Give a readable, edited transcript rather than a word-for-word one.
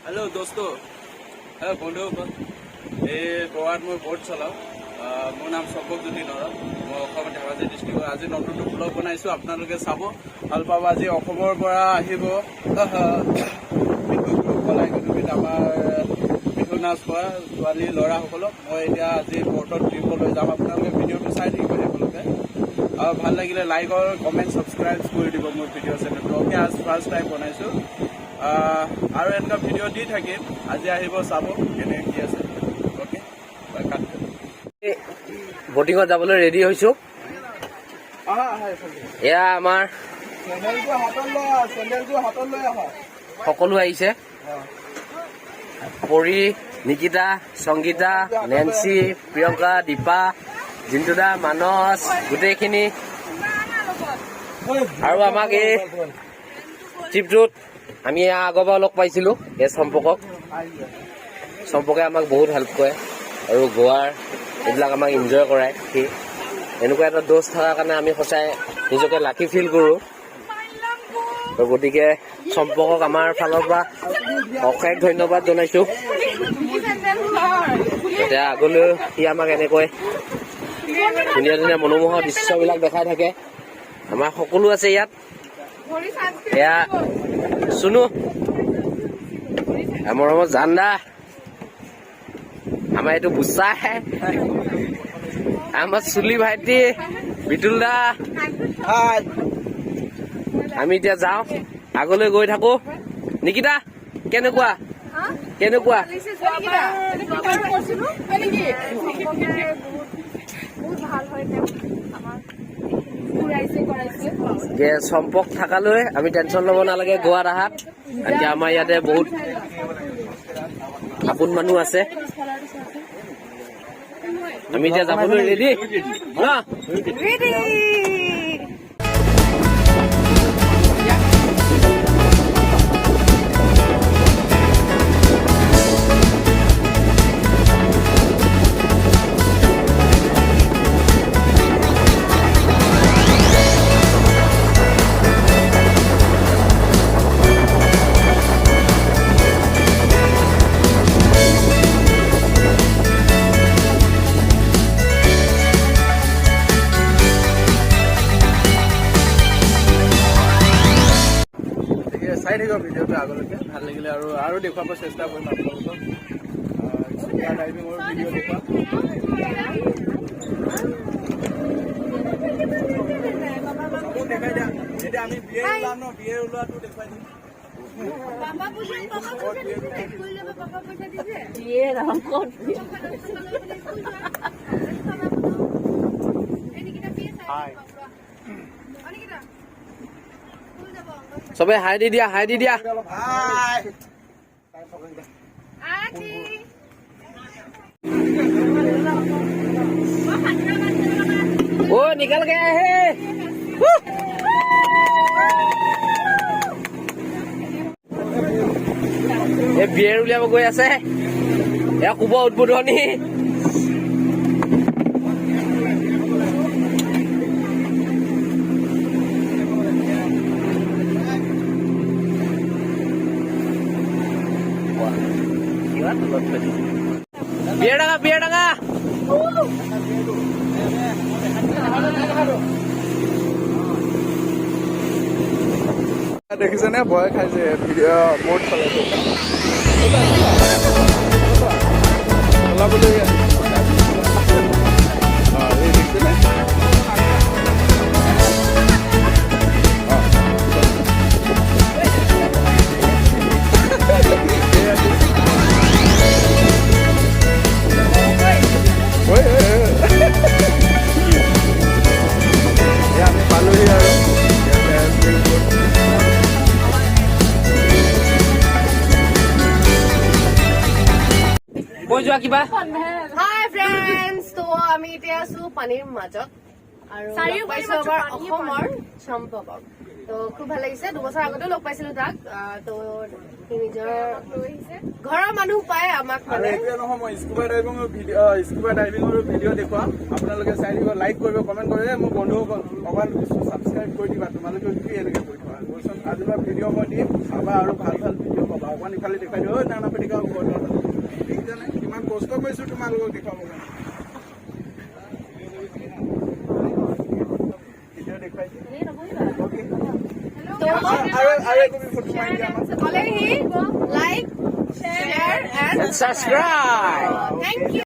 Hello दोस्तों, বন্ধুসকল, এই গোৱাত মই ব'ট চলাওঁ। মোৰ নাম সম্পক জ্যোতি নৰহ। মই অসমৰ ধেমাজি ডিষ্ট্ৰিক্টৰ আজি নতুন ব্লগ বনাইছোঁ, আপোনালোকে চাব ভাল পাব। আজি অসমৰ পৰা আহিব বিহু গ্ৰুপ কলাই গ্ৰুপ, আমাৰ বিহু নাচ কৰা ছোৱালী ল'ৰাসকলক মই এতিয়া আজি ব'টত ট্ৰিপলৈ যাম। আপোনালোকে ভিডিঅ'টো চাই থাকিব একেলগে। আৰু ভাল লাগিলে লাইক আৰু কমেণ্ট ছাবস্ক্ৰাইব কৰি দিব মোৰ ভিডিঅ' চেনেলটো। অ'কে, আজি ফাৰ্ষ্ট টাইম বনাইছোঁ আৰু এনেকুৱা ভিডিঅ' দি থাকিম। আজি আহিব চাব কেনেকৈ কি আছে। অ'কে, বটিঙত যাবলৈ ৰেডি হৈছো। এয়া আমাৰ সকলো আহিছে, পৰি, নিকিতা, সংগীতা, নেন্সি, প্ৰিয়ংকা, দীপা, জিন্তুদা, মানস, গোটেইখিনি। আৰু আমাক এই ট্ৰিপটোত আমি আগৰবাৰ লগ পাইছিলো এই চম্পকে আমাক বহুত হেল্প কৰে আৰু গোৱাৰ এইবিলাক আমাক এনজয় কৰায়। সি এনেকুৱা এটা দোষ থকাৰ কাৰণে আমি সঁচাই নিজকে লাকি ফিল কৰোঁ। গতিকে চম্পকক আমাৰ ফালৰ পৰা অশেষ ধন্যবাদ জনাইছোঁ। এতিয়া আগলৈ সি আমাক এনেকৈ ধুনীয়া ধুনীয়া মনোমোহা দৃশ্যবিলাক দেখাই থাকে। আমাৰ সকলো আছে ইয়াত। এয়া চুনু, মৰমৰ জান্দা, আমাৰ এইটো বুচাই, আমাৰ চুলি ভাইটি বিতুল দা। আমি এতিয়া যাওঁ, আগলৈ গৈ থাকো। নিকিতা, কেনেকুৱা কেনেকুৱা? চম্পক থাকালৈ আমি টেনচন ল'ব নালাগে গোৱাত আহাত। এতিয়া আমাৰ ইয়াতে বহুত আপোন মানুহ আছে। আমি এতিয়া যাবলৈ ৰেডি ন? চাই থাকিব ভিডিঅ'টো আগলৈকে। ভাল লাগিলে আৰু দেখুৱাব চেষ্টা কৰিম আপোনালোকক। স্কুবা ডাইভিঙৰ ভিডিঅ' দেখুৱাম। দেখাই দিয়া, এতিয়া আমি বিয়েৰ ওলাম ন, বিয়েৰ ওলোৱাটো দেখুৱাই দিম। চবে হাই দি দিয়া, হাই দি দিয়া। ओ निकल गया है। এই বিয়েৰ উলিয়াব গৈ আছে, এয়া শুভ উদ্বোধনী। বিয়েৰ ডাঙা, বিয়েৰ ডাঙা। দেখিছেনে, ভয় খাইছে ভিডিঅ' ব'ট চলাইছে চলাবলৈ। দেখিছেনে? আমি পালোহি আৰু কৈ যোৱা কিবা। হাই ফ্ৰেণ্ডছ, তো আমি এতিয়া আছো পানীৰ মাজত আৰু লগ পাইছো আমাৰ অসমৰ চম্পকক। তো খুব ভাল লাগিছে। 2 বছৰ আগতেও লগ পাইছিলো তাক। তো সি নিজৰ ঘৰৰ মানুহ পাই আমাক মানে। এইটোৱে নহয়, মই স্কুবা ডাইভিঙৰ ভিডিঅ' দেখুৱাম। আপোনালোকে চাই দিব, লাইক কৰিব, কমেণ্ট কৰিব। মোৰ বন্ধুসকল অকমান ছাবস্ক্ৰাইব কৰি দিবা। তোমালোকে কি এনেকৈ কৰি দিবা। কৈছোন আজি মই ভিডিঅ' মই দিম চাবা আৰু ভাল ভাল ভিডিঅ' পাবা অকণমান ইফালে দেখুৱাই দিওঁ নানা পেটিকা ঘৰত দেখিছানে কিমান কষ্ট কৰিছোঁ তোমালোকক দেখুৱাবৰ কাৰণে ভিডিঅ' দেখুৱাই দিম আৰু একপি ফটো মাৰি দিয়া আমাক সকলোৱে like, share and Subscribe! thank you.